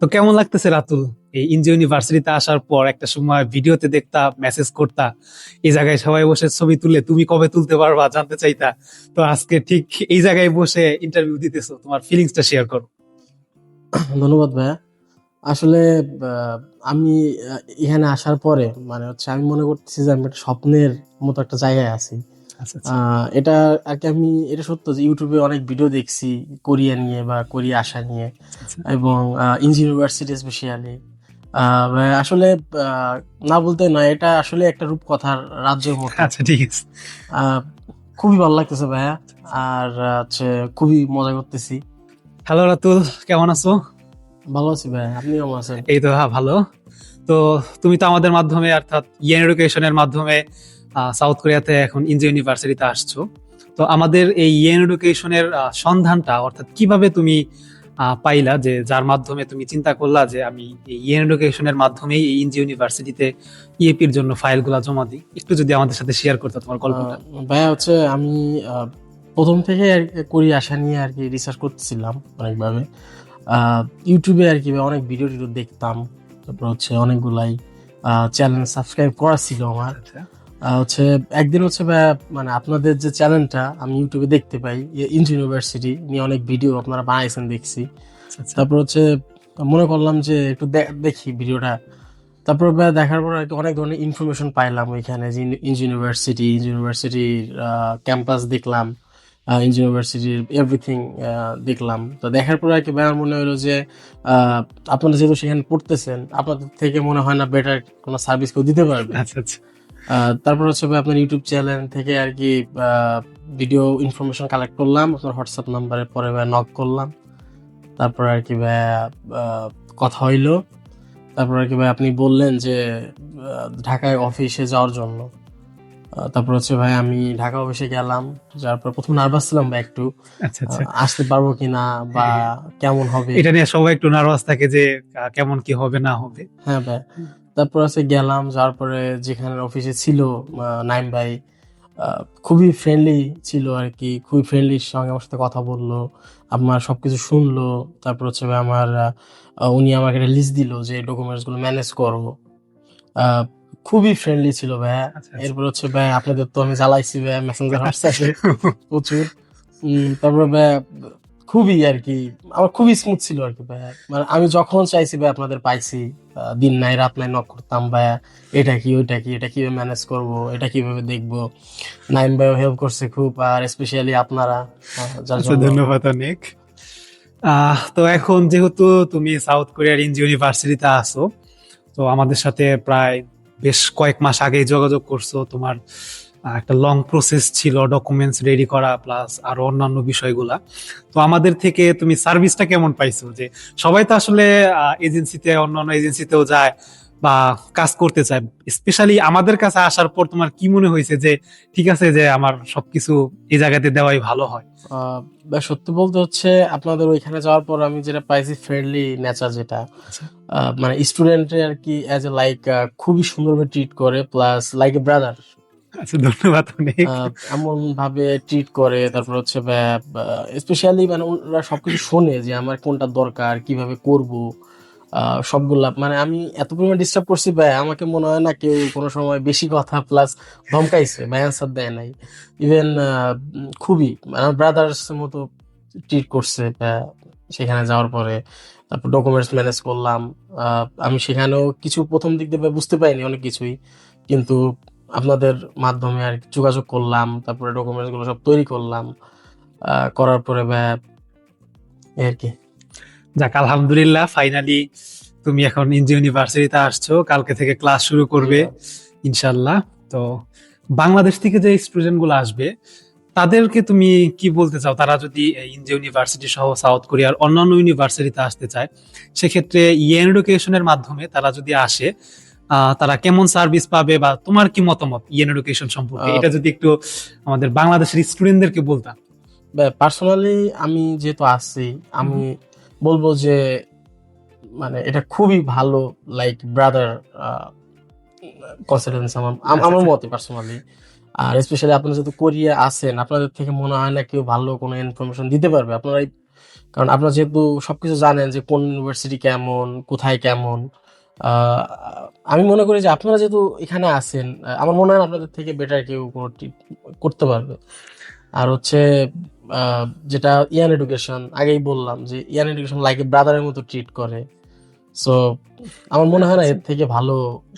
তো কেমন লাগতেছে রাতুল, এই ইনজি ইউনিভার্সিটিতে আসার পর একটা সময় ভিডিওতে দেখতা, মেসেজ করতা, এই জায়গায় সবাই বসে ছবি তুলে তুমি কবে তুলতে পারবা জানতে চাইতা। তো আজকে ঠিক এই জায়গায় বসে ইন্টারভিউ দিতেছো, তোমার ফিলিংসটা শেয়ার করো। ধন্যবাদ ভাইয়া। আসলে আমি এখানে আসার পরে মানে হচ্ছে আমি মনে করতেছি যে আমি একটা স্বপ্নের মতো একটা জায়গায় আছি। আচ্ছা আচ্ছা। এটা আর কি, আমি এটা সত্য যে ইউটিউবে অনেক ভিডিও দেখছি কোরিয়া নিয়ে বা কোরিয়া আসা নিয়ে, আচ্ছা এবং ইঞ্জি ইউনিভার্সিটি স্পেশালি। আসলে আহ, না বলতে নয়, এটা আসলে একটা রূপকথার রাজ্যের মতো। আচ্ছা, ঠিক আছে। আহ, খুবই ভালো লাগতেছে ভাইয়া। আর হচ্ছে খুবই মজা করতেছি। হ্যালো রাতুল, কেমন আছো? ভালো আছি ভাইয়া, আপনি কেমন আছেন? এই তো, হ্যাঁ ভালো। তো তুমি তো আমাদের মাধ্যমে অর্থাৎ ইয়েন এডুকেশনের মাধ্যমে সাউথ কোরিয়াতে এখন ইনজি ইউনিভার্সিটিতে আসছো। তো আমাদের এই ইয়েন এডুকেশনের সন্ধানটা অর্থাৎ কিভাবে তুমি পাইলা, যে যার মাধ্যমে তুমি চিন্তা করলা যে আমি এই ইয়েন এডুকেশনের মাধ্যমেই এই ইনজি ইউনিভার্সিটিতে ইএপির জন্য ফাইলগুলা জমা দিই, একটু যদি আমাদের সাথে শেয়ার করতে তোমার আহ, গল্পটা। ভাইয়া হচ্ছে আমি প্রথম থেকে আর কি কোরিয়া আসা নিয়ে আর কি রিসার্চ করতেছিলাম অনেকভাবে। ইউটিউবে আর কি অনেক ভিডিও টিডিও দেখতাম। তারপর হচ্ছে অনেকগুলাই চ্যানেল সাবস্ক্রাইব করা ছিল আমার। আচ্ছা হচ্ছে একদিন হচ্ছে ভাইয়া, মানে আপনাদের যে চ্যানেলটা আমি ইউটিউবে দেখতে পাই, ইঞ্জি ইউনিভার্সিটি নিয়ে অনেক ভিডিও আপনারা বানাইছেন দেখছি। আচ্ছা আচ্ছা। তারপর হচ্ছে মনে করলাম যে একটু দেখি ভিডিওটা। তারপর দেখার পর আর কি অনেক ধরনের ইনফরমেশন পাইলাম ওইখানে, যে ইঞ্জি ইউনিভার্সিটির ক্যাম্পাস দেখলাম, ইঞ্জি ইউনিভার্সিটির এভরিথিং দেখলাম। তো দেখার পর আর কি আমার মনে হলো যে আপনারা যেহেতু সেখানে পড়তেছেন, আপনাদের থেকে মনে হয় না বেটার কোনো সার্ভিস কেউ দিতে পারবে। আচ্ছা আচ্ছা। তারপর হচ্ছে ভাই আপনার ইউটিউব চ্যানেল থেকে আর কি ভিডিও ইনফরমেশন কালেক্ট করলাম, আপনার হোয়াটসঅ্যাপ নাম্বারে পরে ভাই নক করলাম। তারপর আর কি ভাই কথা হইলো। তারপর আর কি ভাই আপনি বললেন যে ঢাকায় অফিসে যাওয়ার জন্য। তারপর হচ্ছে ভাই আমি ঢাকা অফিসে গেলাম। যার পর প্রথম নার্ভাস ছিলাম ভাই একটু, আচ্ছা আচ্ছা। আসতে পারবো কিনা বা হ্যাঁ হ্যাঁ। কেমন হবে। এটা নিয়ে সবাই একটু নার্ভাস থাকে যে কেমন কি হবে না হবে। হ্যাঁ ভাই। তারপর আছে গেলাম, যাওয়ার পরে যেখানে অফিসে ছিল নাইম ভাই, খুবই ফ্রেন্ডলি ছিল আর কি, খুবই ফ্রেন্ডলি সঙ্গে আমার সাথে কথা বললো, আমার সবকিছু শুনলো। তারপর হচ্ছে ভাই আমার উনি আমাকে একটা লিস্ট দিল যে ডকুমেন্টস গুলো ম্যানেজ করো। আহ, খুবই ফ্রেন্ডলি ছিল ভাই। আচ্ছা আচ্ছা। এরপর হচ্ছে ভাই আপনাদের তো আমি জ্বালাইছি ভাই মেসেঞ্জার হোয়াটসঅ্যাপে প্রচুর। তারপরে ভাই খুবই আর কি আমার খুবই স্মুথ ছিল আর কি ভাই। মানে আমি যখন চাইছি ভাই আপনাদের পাইছি। দিন নাই রাত নাই নক করতাম ভাই, এটা কি ওইটা কি, এটা কিভাবে ম্যানেজ করব, এটা কিভাবে দেখবো। নাইম ভাইও হেল্প করছে খুব, আর স্পেশালি আপনারা, যার আচ্ছা, জন্য। ধন্যবাদ অনেক। তো এখন যেহেতু তুমি সাউথ কোরিয়ার ইনজি ইউনিভার্সিটিতে আছো, তো আমাদের সাথে প্রায় বেশ কয়েক মাস আগেই যোগাযোগ করছো। তোমার একটা লং প্রসেস ছিল ডকুমেন্টস রেডি করা প্লাস আরো অন্যান্য বিষয়গুলা। তো আমাদের থেকে তুমি সার্ভিসটা কেমন পাইছো? যে সবাই তো আসলে এজেন্সিতে, অন্যান্য এজেন্সিতেও যায় বা কাজ করতে চায়, স্পেশালি আমাদের কাছে আসার পর তোমার কি মনে হয়েছে যে ঠিক আছে, যে আমার সবকিছু এই জায়গাতে দেওয়াই ভালো হয়? আহ, বা সত্যি বলতে হচ্ছে আপনাদের ওইখানে যাওয়ার পর আমি যেটা পাইছি ফ্রেন্ডলি নেচার, যেটা আচ্ছা মানে স্টুডেন্টের আর কি অ্যাজ এ লাইক খুবই সুন্দরভাবে ট্রিট করে, প্লাস লাইক এ ব্রাদার। আচ্ছা, ধন্যবাদ অনেক। এমন ভাবে ট্রিট করে। তারপর হচ্ছে স্পেশালি মানে ওরা সবকিছু শোনে যে আমার কোনটা দরকার, কিভাবে করব। সবগুলা মানে আমি এত পরিমাণ ডিস্টার্ব করছি ভাই, আমাকে মনে হয় না কেউ কোনো সময় বেশি কথা প্লাস ধমকাইছে বা অ্যান্সার দেয় নাই। ইভেন খুবই মানে আমার ব্রাদার্স মতো ট্রিট করছে সেখানে যাওয়ার পরে। তারপর ডকুমেন্টস ম্যানেজ করলাম। আমি সেখানেও কিছু প্রথম দিক দিয়ে বুঝতে পারিনি অনেক কিছুই, কিন্তু আপনাদের মাধ্যমে আর কি যোগাযোগ করলাম, তারপরে ডকুমেন্টস গুলো সব তৈরি করলাম। করার পরে এই আর কি। যাক, আলহামদুলিল্লাহ, ফাইনালি তুমি এখন ইনজি ইউনিভার্সিটিতে আসছো, কালকে থেকে ক্লাস শুরু করবে ইনশাল্লাহ। তো বাংলাদেশ থেকে যে স্টুডেন্ট গুলো আসবে তাদেরকে তুমি কি বলতে চাও? তারা যদি ইনজি ইউনিভার্সিটি সহ সাউথ কোরিয়ার অন্যান্য ইউনিভার্সিটিতে আসতে চায়, সেক্ষেত্রে ইয়েন এডুকেশনের মাধ্যমে তারা যদি আসে, তারা কেমন সার্ভিস পাবে, বা তোমার কি মতামত ইয়েন এডুকেশন সম্পর্কে, এটা যদি একটু আমাদের বাংলাদেশের স্টুডেন্টদেরকে বলতাম। পার্সোনালি আমি যেহেতু আছি, আমি বলবো যে মানে এটা খুবই ভালো, লাইক ব্রাদার কনসিডারেন্স আমার আচ্ছা আমার আচ্ছা। মতে পার্সোনালি। আর স্পেশালি আপনারা যেহেতু কোরিয়া আছেন, আপনাদের থেকে মনে হয় না কেউ ভালো কোনো ইনফরমেশন দিতে পারবে। আপনারা কারণ আপনারা যেহেতু সবকিছু জানেন যে কোন ইউনিভার্সিটি কেমন, কোথায় কেমন। আহ, আমি মনে করি যে আপনারা যেহেতু এখানে আছেন, আমার মনে হয় না আপনাদের থেকে বেটার কেউ কোনো করতে পারবে। আর হচ্ছে আহ, যেটা ইয়ান এডুকেশন, আগেই বললাম যে ইয়ান এডুকেশন লাইক ব্রাদারের মতো ট্রিট করে। সো আমার মনে হয় না এর থেকে ভালো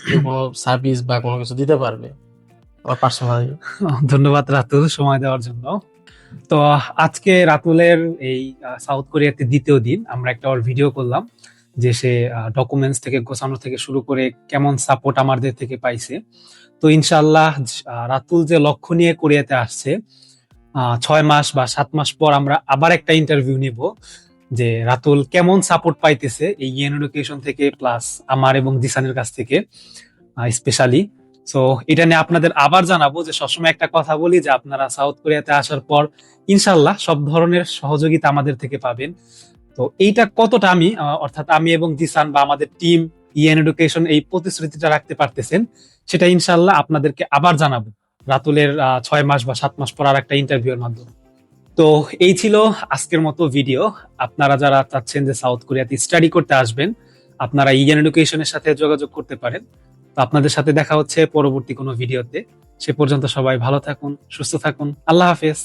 কেউ কোনো সার্ভিস বা কোনো কিছু দিতে পারবে, আমার পার্সোনালি। ধন্যবাদ রাতুল সময় দেওয়ার জন্য। তো আজকে রাতুলের এই সাউথ কোরিয়াতে দ্বিতীয় দিন আমরা একটা ওর ভিডিও করলাম, যে সে ডকুমেন্টস থেকে গোছানো থেকে শুরু করে কেমন সাপোর্ট আমাদের থেকে পাইছে। তো ইনশাল্লাহ রাতুল যে লক্ষ্য নিয়ে কোরিয়াতে আসছে, 6 মাস বা 7 মাস পর আমরা আবার একটা ইন্টারভিউ নিব, যে রাতুল কেমন সাপোর্ট পাইতেছে এই ইয়েন এডুকেশন থেকে, প্লাস আমার এবং জিসানের কাছ থেকে স্পেশালি। সো এটা নিয়ে আপনাদের আবার জানাবো। যে সবসময় একটা কথা বলি, যে আপনারা সাউথ কোরিয়াতে আসার পর ইনশাল্লাহ সব ধরনের সহযোগিতা আমাদের থেকে পাবেন। তো এইটা কতটা আমি অর্থাৎ আমি এবং জিসান বা আমাদের টিম ইয়েন এডুকেশন এই প্রতিশ্রুতিটা রাখতে পারতেছেন, সেটা ইনশাল্লাহ আপনাদেরকে আবার জানাবো রাতুলের 6 মাস বা 7 মাস পর আর একটা ইন্টারভিউর মাধ্যমে। তো এই ছিল আজকের মতো ভিডিও। আপনারা যারা চাচ্ছেন যে সাউথ কোরিয়াতে স্টাডি করতে আসবেন, আপনারা ইয়েন এডুকেশনের সাথে যোগাযোগ করতে পারেন। তো আপনাদের সাথে দেখা হচ্ছে পরবর্তী কোনো ভিডিওতে। সে পর্যন্ত সবাই ভালো থাকুন, সুস্থ থাকুন। আল্লাহ হাফেজ।